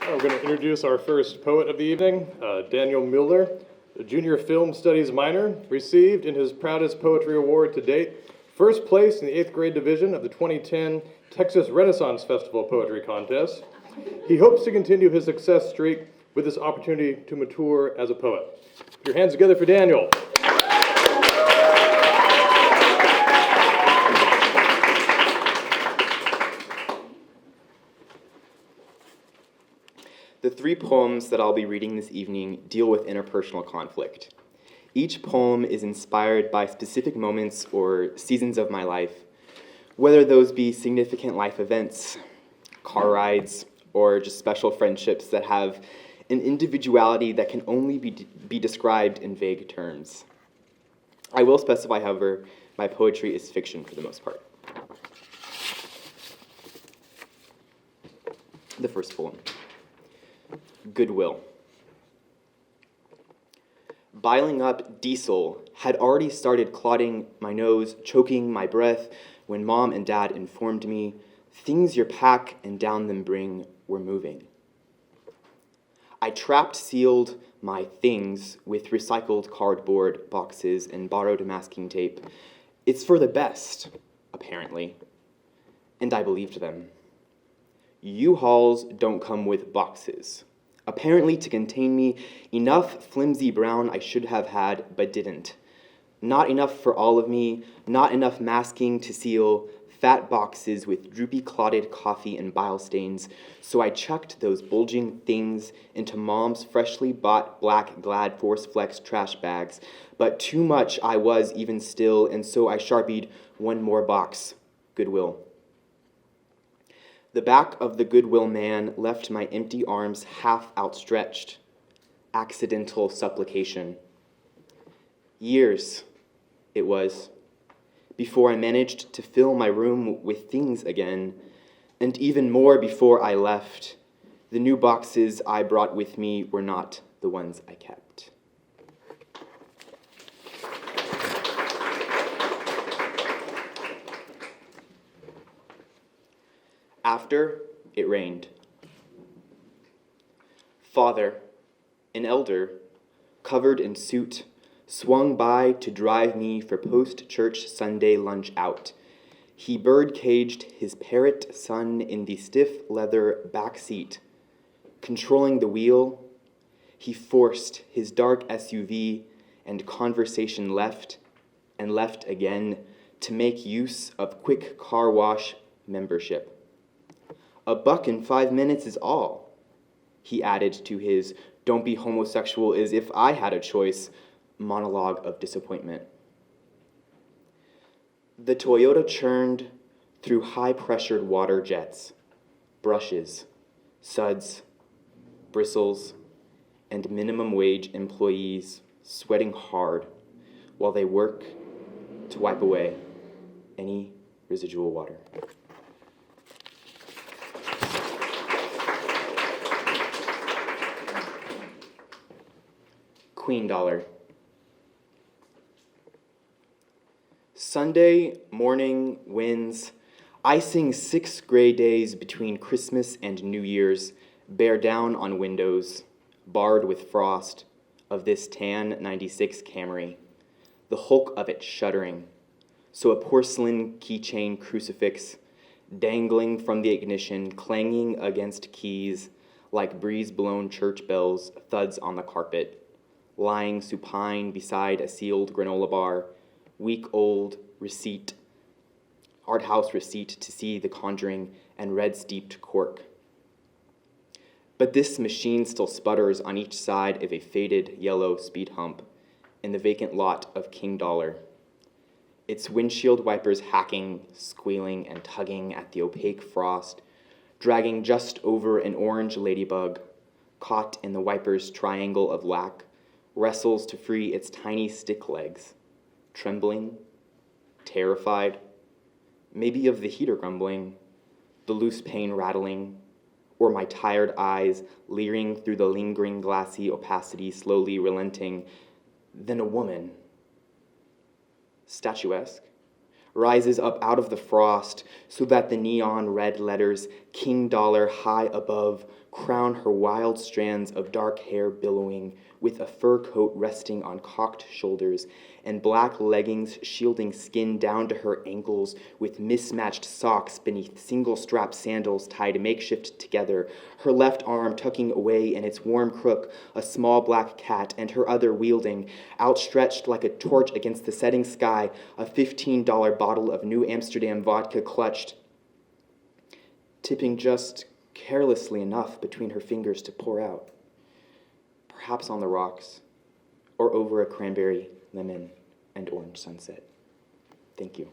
We're going to introduce our first poet of the evening, Daniel Mueller, a junior film studies minor, received in his proudest poetry award to date, first place in the 8th grade division of the 2010 Texas Renaissance Festival Poetry Contest. He hopes to continue his success streak with this opportunity to mature as a poet. Put your hands together for Daniel. The 3 poems that I'll be reading this evening deal with interpersonal conflict. Each poem is inspired by specific moments or seasons of my life, whether those be significant life events, car rides, or just special friendships that have an individuality that can only be described in vague terms. I will specify, however, my poetry is fiction for the most part. The first poem. Goodwill. Biling up diesel had already started clogging my nose, choking my breath, when Mom and Dad informed me things your pack and down them bring were moving. I sealed my things with recycled cardboard boxes and borrowed masking tape. It's for the best, apparently. And I believed them. U-Hauls don't come with boxes. Apparently to contain me, enough flimsy brown I should have had, but didn't. Not enough for all of me, not enough masking to seal fat boxes with droopy clotted coffee and bile stains, so I chucked those bulging things into Mom's freshly bought black Glad Force Flex trash bags, but too much I was even still, and so I sharpied one more box, Goodwill. The back of the Goodwill man left my empty arms half outstretched. Accidental supplication. Years, it was, before I managed to fill my room with things again, and even more before I left. The new boxes I brought with me were not the ones I kept. After it rained. Father, an elder, covered in soot, swung by to drive me for post-church Sunday lunch out. He bird-caged his parrot son in the stiff leather back seat. Controlling the wheel, he forced his dark SUV and conversation left and left again to make use of quick car wash membership. $1 in 5 minutes is all, he added to his "don't be homosexual as if I had a choice" monologue of disappointment. The Toyota churned through high-pressured water jets, brushes, suds, bristles, and minimum wage employees sweating hard while they work to wipe away any residual water. Queen Dollar. Sunday morning winds, icing 6 gray days between Christmas and New Year's, bear down on windows, barred with frost, of this tan 96 Camry, the hulk of it shuddering, so a porcelain keychain crucifix dangling from the ignition, clanging against keys like breeze-blown church bells, thuds on the carpet, lying supine beside a sealed granola bar, week-old receipt, art house receipt to see The Conjuring and red-steeped cork. But this machine still sputters on each side of a faded yellow speed hump in the vacant lot of King Dollar, its windshield wipers hacking, squealing, and tugging at the opaque frost, dragging just over an orange ladybug, caught in the wiper's triangle of lack, wrestles to free its tiny stick legs, trembling, terrified, maybe of the heater grumbling, the loose pane rattling, or my tired eyes leering through the lingering glassy opacity, slowly relenting. Then a woman, statuesque, rises up out of the frost so that the neon red letters King Dollar high above crown her wild strands of dark hair billowing, with a fur coat resting on cocked shoulders, and black leggings shielding skin down to her ankles, with mismatched socks beneath single-strap sandals tied makeshift together, her left arm tucking away in its warm crook a small black cat, and her other wielding, outstretched like a torch against the setting sky, a $15 bottle of New Amsterdam vodka clutched, tipping just carelessly enough between her fingers to pour out, perhaps on the rocks, or over a cranberry, lemon, and orange sunset. Thank you.